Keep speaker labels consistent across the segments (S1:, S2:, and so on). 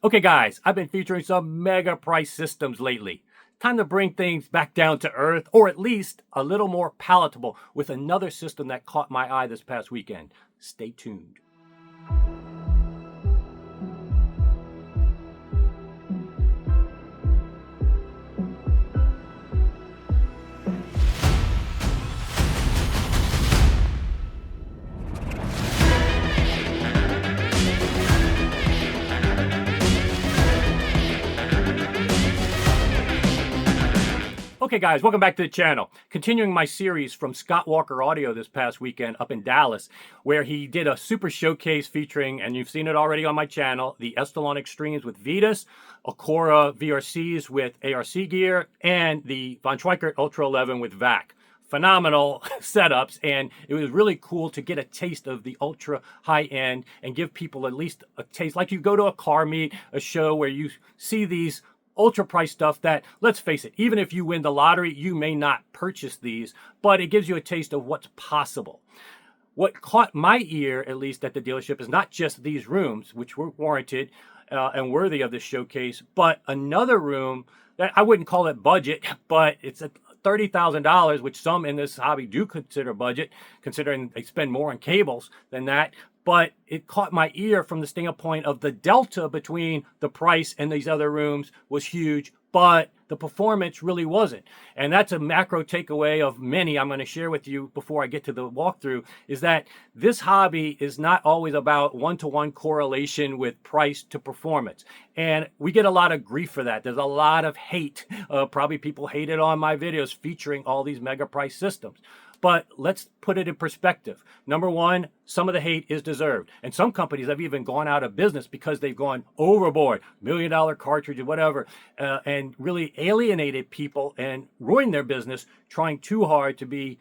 S1: Okay guys, I've been featuring some mega price systems lately. Time to bring things back down to earth, or at least a little more palatable with another system that caught my eye this past weekend. Stay tuned. Okay guys, welcome back to the channel. Continuing my series from Scott Walker Audio this past weekend up in Dallas, where he did a super showcase featuring, and you've seen it already on my channel, the Estalon Extremes with Vitas, Acora VRCs with ARC gear, and the Von Schweikert Ultra 11 with VAC. Phenomenal setups, and it was really cool to get a taste of the ultra high end and give people at least a taste. Like you go to a car meet, a show where you see these ultra price stuff that, let's face it, even if you win the lottery, you may not purchase these, but it gives you a taste of what's possible. What caught my ear, at least at the dealership, is not just these rooms, which were warranted and worthy of this showcase, but another room that I wouldn't call it budget, but it's at $30,000, which some in this hobby do consider budget, considering they spend more on cables than that. But it caught my ear from the standpoint of the delta between the price and these other rooms was huge, but the performance really wasn't. And that's a macro takeaway of many I'm going to share with you before I get to the walkthrough, is that this hobby is not always about one-to-one correlation with price to performance. And we get a lot of grief for that. There's a lot of hate. Probably people hated on my videos featuring all these mega price systems. But let's put it in perspective. Number one, some of the hate is deserved. And some companies have even gone out of business because they've gone overboard, $1 million cartridge or whatever, and really alienated people and ruined their business trying too hard to be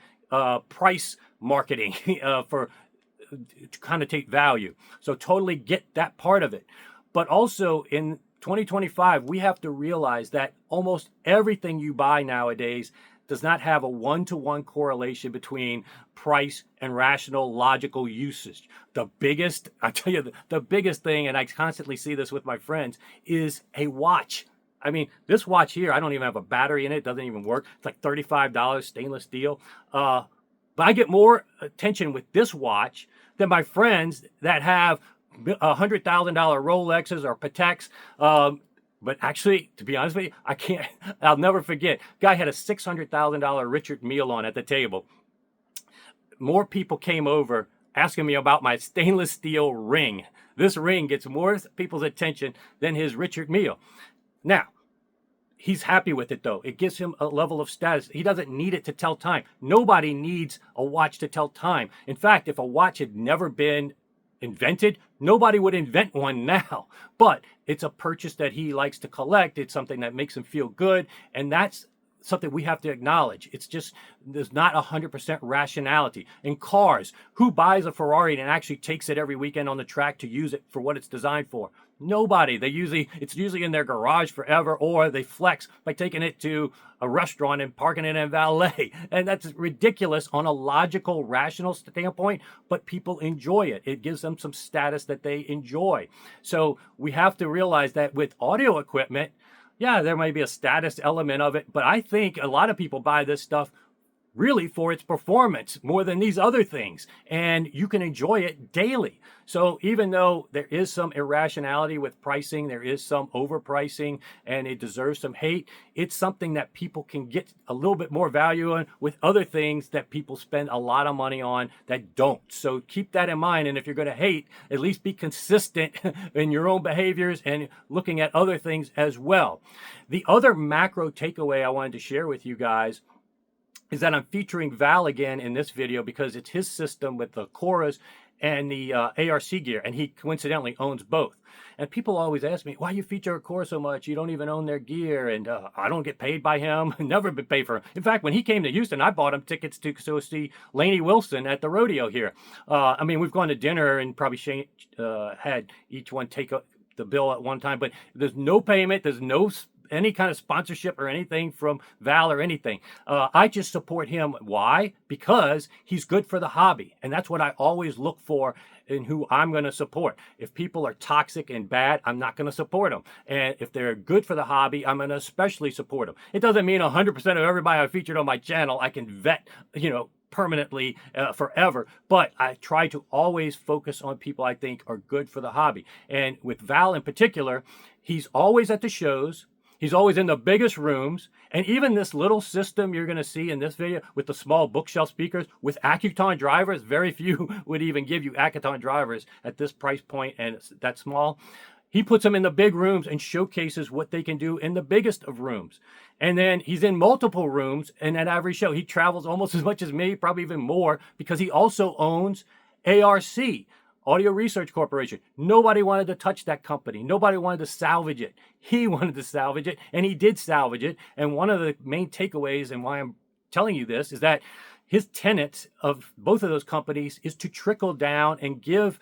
S1: price marketing to kind of take value. So totally get that part of it. But also in 2025, we have to realize that almost everything you buy nowadays does not have a one-to-one correlation between price and rational, logical usage. The biggest, I tell you, the biggest thing, and I constantly see this with my friends, is a watch. I mean, this watch here, I don't even have a battery in it. It doesn't even work. It's like $35, stainless steel. But I get more attention with this watch than my friends that have $100,000 Rolexes or Pateks. But actually, to be honest with you, I'll never forget. Guy had a $600,000 Richard Mille on at the table. More people came over asking me about my stainless steel ring. This ring gets more people's attention than his Richard Mille. Now, he's happy with it though. It gives him a level of status. He doesn't need it to tell time. Nobody needs a watch to tell time. In fact, if a watch had never been invented, nobody would invent one now. But it's a purchase that he likes to collect. It's something that makes him feel good, and that's something we have to acknowledge. It's just, there's not 100% rationality. In cars, who buys a Ferrari and actually takes it every weekend on the track to use it for what it's designed for? Nobody. It's usually in their garage forever, or they flex by taking it to a restaurant and parking it in valet. And that's ridiculous on a logical, rational standpoint, but people enjoy it. It gives them some status that they enjoy. So we have to realize that with audio equipment, yeah, there might be a status element of it, but I think a lot of people buy this stuff really for its performance more than these other things, and you can enjoy it daily. So even though there is some irrationality with pricing, there is some overpricing, and it deserves some hate, it's something that people can get a little bit more value on with other things that people spend a lot of money on that don't. So keep that in mind, and if you're going to hate, at least be consistent in your own behaviors and looking at other things as well. The other macro takeaway I wanted to share with you guys is that I'm featuring Val again in this video because it's his system with the Acoras and the ARC gear, and he coincidentally owns both. And people always ask me, why you feature Acora so much? You don't even own their gear, and I don't get paid by him. Never been paid for him. In fact, when he came to Houston, I bought him tickets to go see Laney Wilson at the rodeo here. I mean, we've gone to dinner and probably had each one take the bill at one time, but there's no payment, there's no any kind of sponsorship or anything from Val or anything. I just support him. Why? Because he's good for the hobby. And that's what I always look for in who I'm going to support. If people are toxic and bad, I'm not going to support them. And if they're good for the hobby, I'm going to especially support them. It doesn't mean 100% of everybody I featured on my channel I can vet, permanently forever, but I try to always focus on people I think are good for the hobby. And with Val in particular, he's always at the shows. He's always in the biggest rooms. And even this little system you're going to see in this video with the small bookshelf speakers with Accuton drivers, very few would even give you Accuton drivers at this price point and it's that small. He puts them in the big rooms and showcases what they can do in the biggest of rooms. And then he's in multiple rooms, and at every show, he travels almost as much as me, probably even more, because he also owns ARC, Audio Research Corporation. Nobody wanted to touch that company. Nobody wanted to salvage it. He wanted to salvage it, and he did salvage it. And one of the main takeaways and why I'm telling you this is that his tenet of both of those companies is to trickle down and give,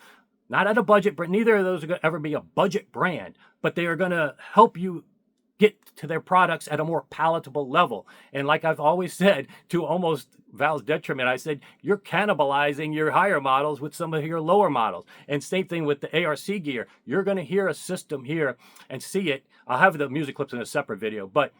S1: not at a budget, but neither of those are going to ever be a budget brand, but they are going to help you get to their products at a more palatable level. And like I've always said, to almost Val's detriment, I said, you're cannibalizing your higher models with some of your lower models. And same thing with the ARC gear. You're going to hear a system here and see it. I'll have the music clips in a separate video, but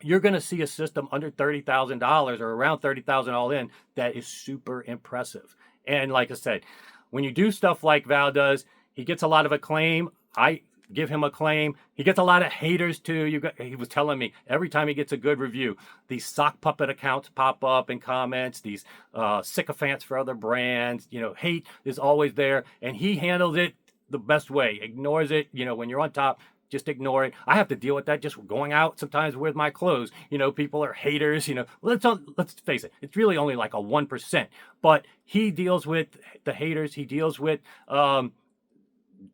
S1: you're going to see a system under $30,000 or around $30,000 all in that is super impressive. And like I said, when you do stuff like Val does, he gets a lot of acclaim. I give him acclaim. He gets a lot of haters too. He was telling me every time he gets a good review, these sock puppet accounts pop up in comments, these sycophants for other brands, hate is always there. And he handles it the best way, ignores it. When you're on top, just ignore it. I have to deal with that just going out sometimes with my clothes. People are haters. Let's face it. It's really only like a 1%. But he deals with the haters. He deals with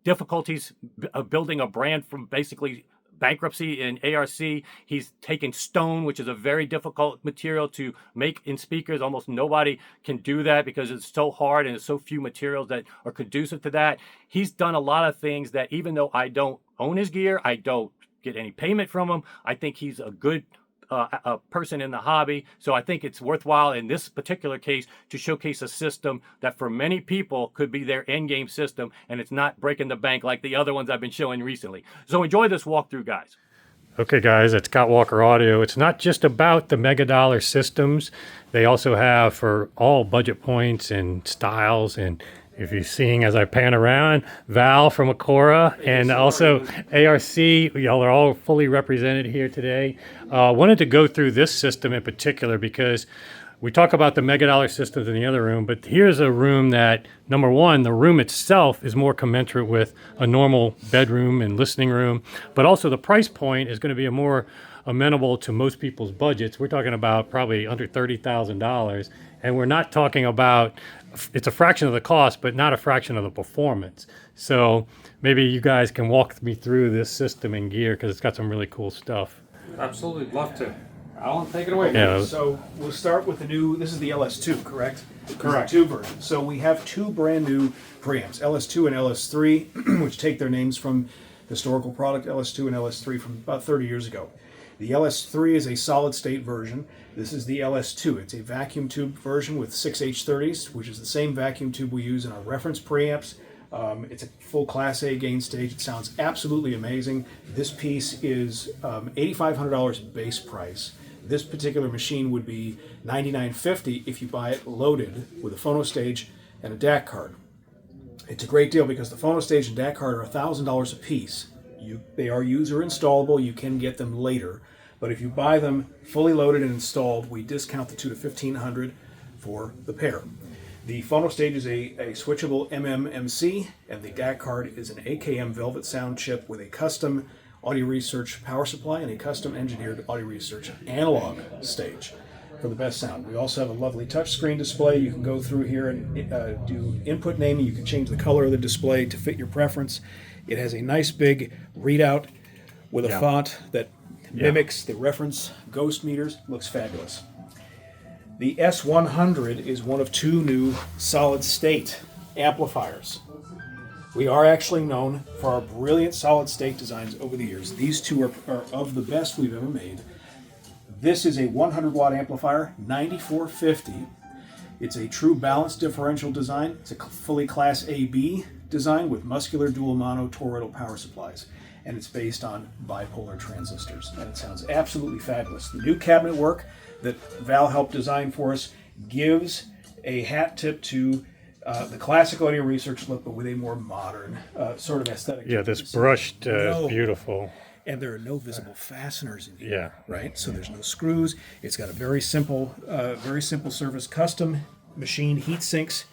S1: difficulties of building a brand from basically bankruptcy in ARC. He's taken stone, which is a very difficult material to make in speakers. Almost nobody can do that because it's so hard and there's so few materials that are conducive to that. He's done a lot of things that even though I don't own his gear, I don't get any payment from him, I think he's a good a person in the hobby. So I think it's worthwhile in this particular case to showcase a system that for many people could be their end game system, and it's not breaking the bank like the other ones I've been showing recently. So enjoy this walkthrough, guys. Okay, guys, at Scott Walker Audio, it's not just about the mega dollar systems. They also have for all budget points and styles. And if you're seeing as I pan around, Val from Acora and also ARC, y'all are all fully represented here today. Wanted to go through this system in particular because we talk about the mega dollar systems in the other room, but here's a room that, number one, the room itself is more commensurate with a normal bedroom and listening room, but also the price point is going to be a more amenable to most people's budgets. We're talking about probably under $30,000, and we're not talking about, it's a fraction of the cost, but not a fraction of the performance. So maybe you guys can walk me through this system and gear because it's got some really cool stuff.
S2: Absolutely, love to. Alan, take it away.
S3: Yeah. So we'll start with the new, this is the LS2, correct?
S2: Correct.
S3: Two version. So we have two brand new preamps, LS2 and LS3, which take their names from historical product LS2 and LS3 from about 30 years ago. The LS3 is a solid state version. This is the LS2. It's a vacuum tube version with 6 H30s, which is the same vacuum tube we use in our reference preamps. It's a full Class A gain stage. It sounds absolutely amazing. This piece is $8,500 base price. This particular machine would be $99.50 if you buy it loaded with a phono stage and a DAC card. It's a great deal because the phono stage and DAC card are $1,000 a piece. They are user installable. You can get them later. But if you buy them fully loaded and installed, we discount the two to $1,500 for the pair. The phono stage is a switchable MMMC, and the DAC card is an AKM Velvet Sound chip with a custom Audio Research power supply and a custom engineered Audio Research analog stage for the best sound. We also have a lovely touchscreen display. You can go through here and do input naming. You can change the color of the display to fit your preference. It has a nice big readout with a font that mimics the reference ghost meters. Looks fabulous. The S100 is one of two new solid state amplifiers. We are actually known for our brilliant solid state designs over the years. These two are of the best we've ever made. This is a 100 watt amplifier, 9450. It's a true balanced differential design. It's a fully Class AB design with muscular dual mono toroidal power supplies. And it's based on bipolar transistors. And it sounds absolutely fabulous. The new cabinet work that Val helped design for us gives a hat tip to the classic audio research look, but with a more modern sort of aesthetic.
S1: Yeah, this brushed, beautiful.
S3: And there are no visible fasteners in here.
S1: Yeah.
S3: Right? So there's no screws. It's got a very simple service, custom machine heat sinks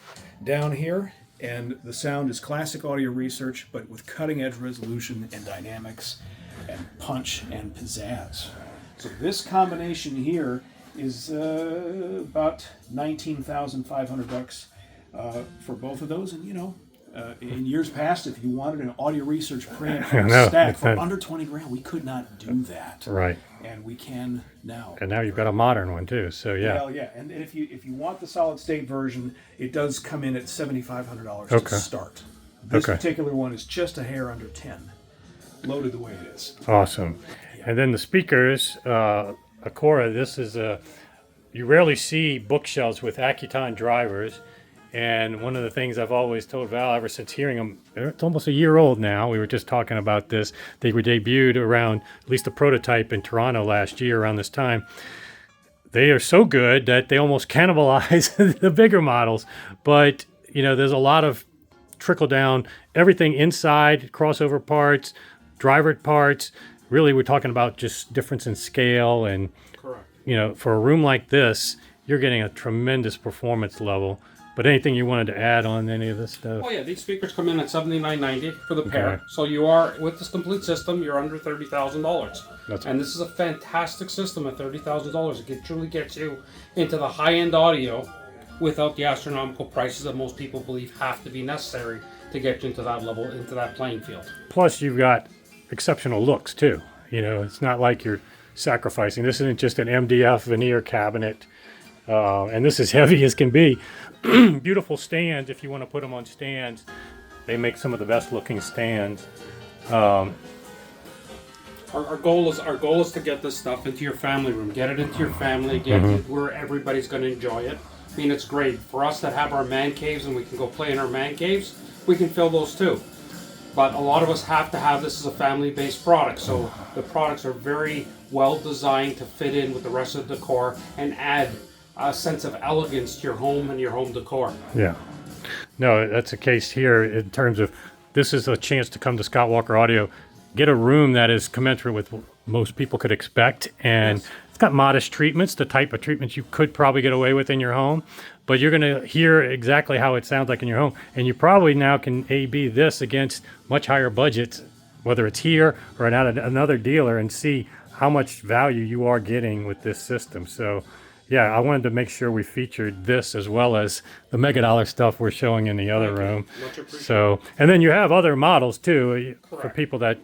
S3: down here. And the sound is classic audio research, but with cutting edge resolution and dynamics and punch and pizzazz. So this combination here is about $19,500 for both of those. And in years past, if you wanted an audio research preamp stack for under 20 grand, we could not do that.
S1: Right.
S3: And we can now.
S1: And now you've got a modern one too. So yeah.
S3: Well, yeah. And if you want the solid state version, it does come in at $7,500 to start. This particular one is just a hair under 10, loaded the way it is.
S1: Awesome. Yeah. And then the speakers, Acora. This is you rarely see bookshelves with Accuton drivers. And one of the things I've always told Val ever since hearing them, it's almost a year old now. We were just talking about this. They were debuted around, at least a prototype in Toronto last year around this time. They are so good that they almost cannibalize the bigger models. But, there's a lot of trickle down, everything inside, crossover parts, driver parts. Really, we're talking about just difference in scale. And,
S2: Correct.
S1: For a room like this, you're getting a tremendous performance level. But anything you wanted to add on any of this stuff?
S2: Oh yeah, these speakers come in at $79.90 for the pair. So you are, with this complete system, you're under $30,000. And this is a fantastic system at $30,000. It truly gets you into the high-end audio without the astronomical prices that most people believe have to be necessary to get you into that level, into that playing field.
S1: Plus, you've got exceptional looks too. It's not like you're sacrificing. This isn't just an MDF veneer cabinet. And this is heavy as can be. Beautiful stands if you want to put them on stands. They make some of the best looking stands.
S2: Our goal is to get this stuff into your family room. Get it into your family, get it where everybody's going to enjoy it. I mean, it's great. For us that have our man caves and we can go play in our man caves, we can fill those too. But a lot of us have to have this as a family-based product. So the products are very well designed to fit in with the rest of the decor and add a sense of elegance to your home and your home decor.
S1: Yeah. No, that's a case here in terms of this is a chance to come to Scott Walker Audio, get a room that is commensurate with what most people could expect. And it's got modest treatments, the type of treatments you could probably get away with in your home. But you're going to hear exactly how it sounds like in your home. And you probably now can A/B this against much higher budgets, whether it's here or at another dealer, and see how much value you are getting with this system. So yeah, I wanted to make sure we featured this as well as the mega dollar stuff we're showing in the other room.
S2: Much appreciated.
S1: So, and then you have other models too. For people that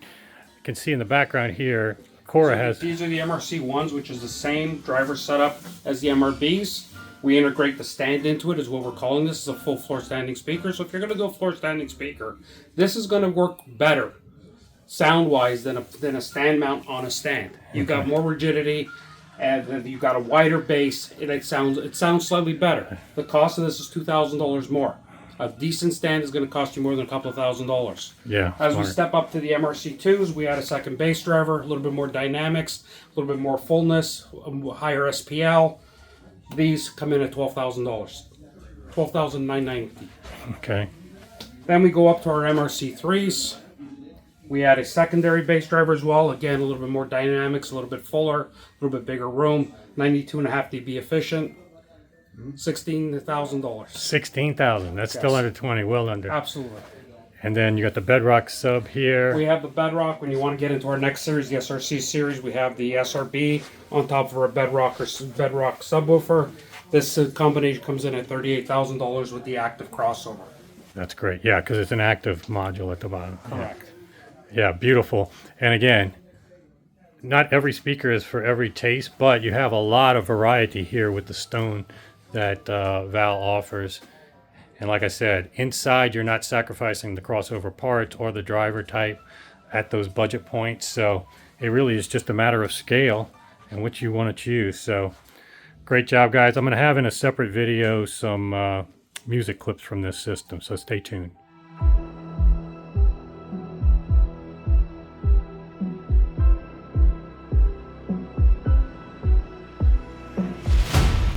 S1: can see in the background here. Acora has.
S2: These are the MRC ones, which is the same driver setup as the MRBs. We integrate the stand into it, is what we're calling this. Is a full floor standing speaker. So if you're going to do a floor standing speaker, this is going to work better sound-wise than a stand mount on a stand. You've got more rigidity. And you've got a wider base, and it sounds slightly better. The cost of this is $2,000 more. A decent stand is going to cost you more than a couple of $1,000.
S1: Yeah.
S2: As we step up to the MRC2s, we add a second bass driver, a little bit more dynamics, a little bit more fullness, higher SPL. These come in at $12,000, $12,990.
S1: Okay.
S2: Then we go up to our MRC3s. We add a secondary bass driver as well. Again, a little bit more dynamics, a little bit fuller, a little bit bigger room. 92.5 dB efficient. $16,000.
S1: $16,000. That's still under 20. Well under.
S2: Absolutely.
S1: And then you got the Bedrock sub here.
S2: We have the Bedrock. When you want to get into our next series, the SRC series, we have the SRB on top of our Bedrock subwoofer. This combination comes in at $38,000 with the active crossover.
S1: That's great. Yeah, because it's an active module at the bottom.
S2: Correct.
S1: Yeah, beautiful. And again, not every speaker is for every taste, but you have a lot of variety here with the Stone that Val offers. And like I said, inside you're not sacrificing the crossover parts or the driver type at those budget points. So it really is just a matter of scale and which you want to choose. So Great job, guys. I'm going to have in a separate video some music clips from this system, so stay tuned.